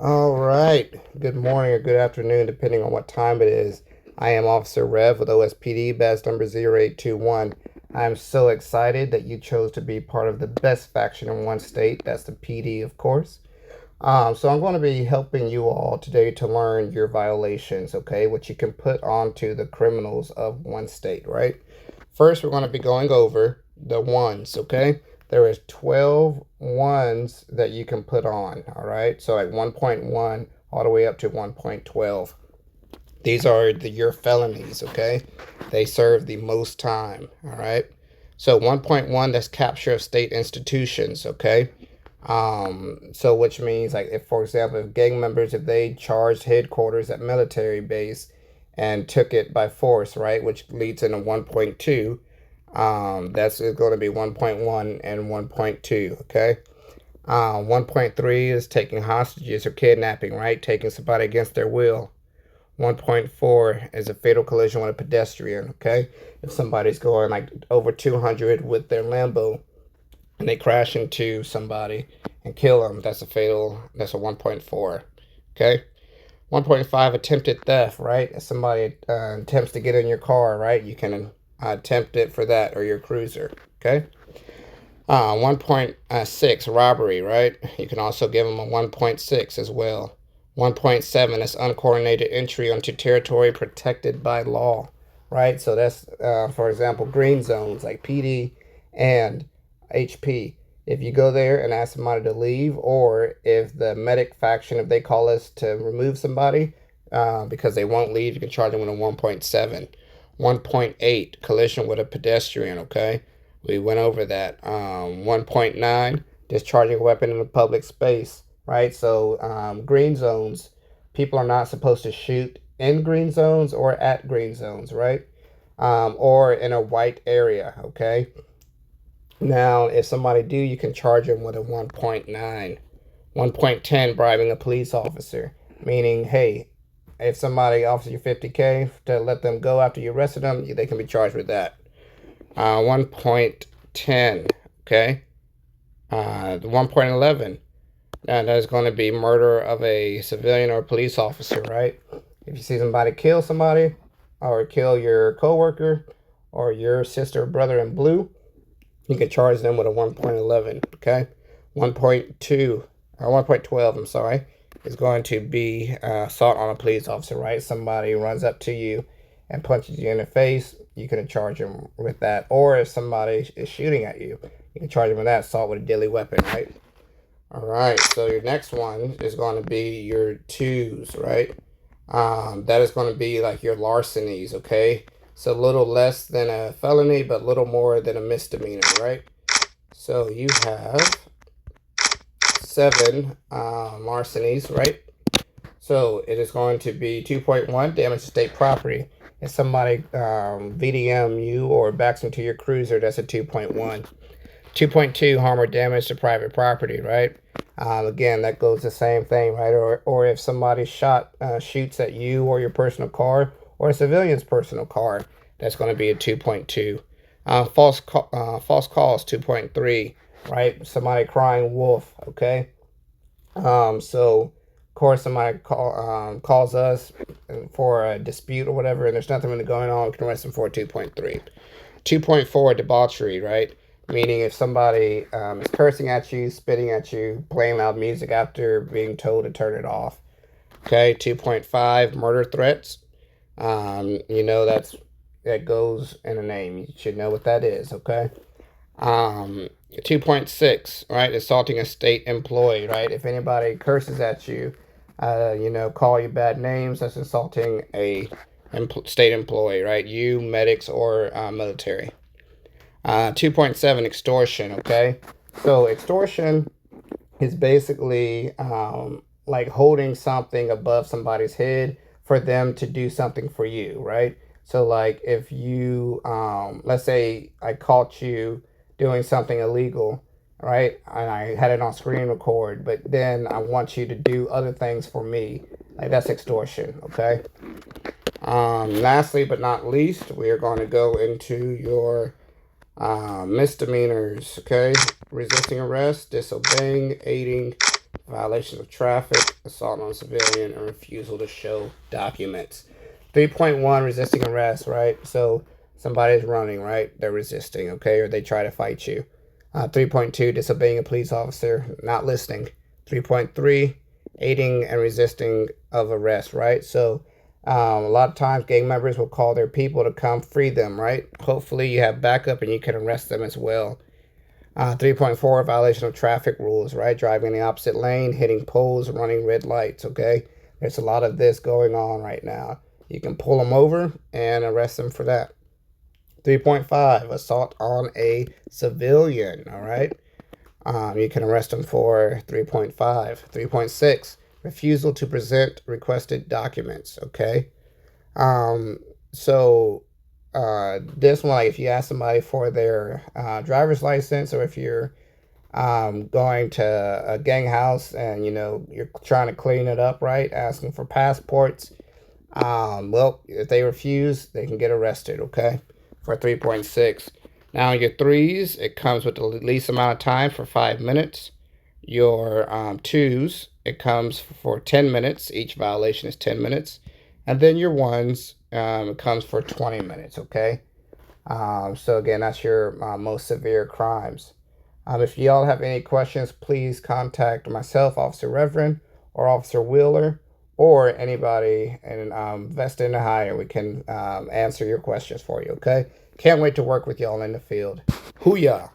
All right. Good morning or good afternoon, depending on what time it is. I am Officer Rev with OSPD, badge number 0821. I am so excited that you chose to be part of the best faction in one state. That's the PD, of course. So I'm going to be helping you all today to learn your violations, okay? What you can put onto the criminals of one state, right? First, we're going to be going over the ones, okay? There is 12 ones that you can put on, all right? So like 1.1 all the way up to 1.12. These are your felonies, okay? They serve the most time, all right? So 1.1, that's capture of state institutions, okay? So which means like if, for example, if gang members, if they charged headquarters at military base and took it by force, right, which leads into 1.2, that's going to be 1.1 and 1.2, okay? 1.3 is taking hostages or kidnapping, right? Taking somebody against their will. 1.4 is a fatal collision with a pedestrian, okay? If somebody's going like over 200 with their Lambo and they crash into somebody and kill them, that's a 1.4, okay? 1.5, attempted theft, right? If somebody attempts to get in your car, right? You can attempt it for that or your cruiser, okay? 1.6, robbery, right? You can also give them a 1.6 as well. 1.7 is uncoordinated entry onto territory protected by law, right? So that's, for example, green zones like PD and HP. If you go there and ask somebody to leave, or if the medic faction, if they call us to remove somebody because they won't leave, you can charge them with a 1.7. 1.8, collision with a pedestrian, okay? We went over that. 1.9, discharging a weapon in a public space, right? So green zones, people are not supposed to shoot in green zones or at green zones, right? Or in a white area, okay? Now, if somebody do, you can charge them with a 1.9. 1.10, bribing a police officer, meaning, hey, if somebody offers you 50K to let them go after you arrested them, they can be charged with that. 1.10, okay? 1.11, that is going to be murder of a civilian or police officer, right? If you see somebody kill somebody or kill your coworker or your sister or brother in blue, you can charge them with a 1.11, okay? 1.2, or 1.12, I'm sorry, is going to be assault on a police officer, right? Somebody runs up to you and punches you in the face, you can charge them with that. Or if somebody is shooting at you, you can charge them with that, assault with a deadly weapon, right? All right, so your next one is going to be your twos, right? That is going to be like your larcenies, okay? So a little less than a felony, but a little more than a misdemeanor, right? So you have 7 larcenies, right? So it is going to be 2.1, damage to state property. If somebody VDM you or backs into your cruiser, that's a 2.1. 2.2, harm or damage to private property, right? Again, that goes the same thing, right? Or if somebody shoots at you or your personal car or a civilian's personal car, that's going to be a 2.2. False calls, 2.3, right? Somebody crying wolf, okay? So of course somebody calls us for a dispute or whatever, and there's nothing really going on, we can arrest them for 2.3. 2.4, debauchery, right? Meaning if somebody is cursing at you, spitting at you, playing loud music after being told to turn it off. Okay, 2.5, murder threats. That goes in a name. You should know what that is, okay? 2.6, right? Assaulting a state employee, right? If anybody curses at you, call you bad names, that's assaulting a state employee, right? You, medics, or military. 2.7, extortion, okay? So extortion is basically like holding something above somebody's head for them to do something for you, right? So like if you, let's say I caught you doing something illegal, right? And I had it on screen record, but then I want you to do other things for me. Like that's extortion, okay? Lastly but not least, we are going to go into your misdemeanors, okay? Resisting arrest, disobeying, aiding, violations of traffic, assault on civilian, and refusal to show documents. 3.1, resisting arrest, right? So somebody's running, right? They're resisting, okay, or they try to fight you. 3.2, disobeying a police officer, not listening. 3.3, aiding and resisting of arrest, right? So a lot of times gang members will call their people to come free them, right? Hopefully you have backup and you can arrest them as well. 3.4, violation of traffic rules, right? Driving in the opposite lane, hitting poles, running red lights, okay? There's a lot of this going on right now. You can pull them over and arrest them for that. 3.5, assault on a civilian, all right? You can arrest them for 3.5. 3.6, refusal to present requested documents, okay? So this one, like if you ask somebody for their driver's license, or if you're going to a gang house and you're trying to clean it up, right, asking for passports, well, if they refuse, they can get arrested, okay, for 3.6. Now your threes, it comes with the least amount of time for 5 minutes. Your twos, it comes for 10 minutes. Each violation is 10 minutes. And then your ones, it comes for 20 minutes, okay? So again, that's your most severe crimes. If y'all have any questions, please contact myself, Officer Reverend, or Officer Wheeler, or anybody in Vested in the Hire. We can answer your questions for you, okay? Can't wait to work with y'all in the field. Hoo-yah!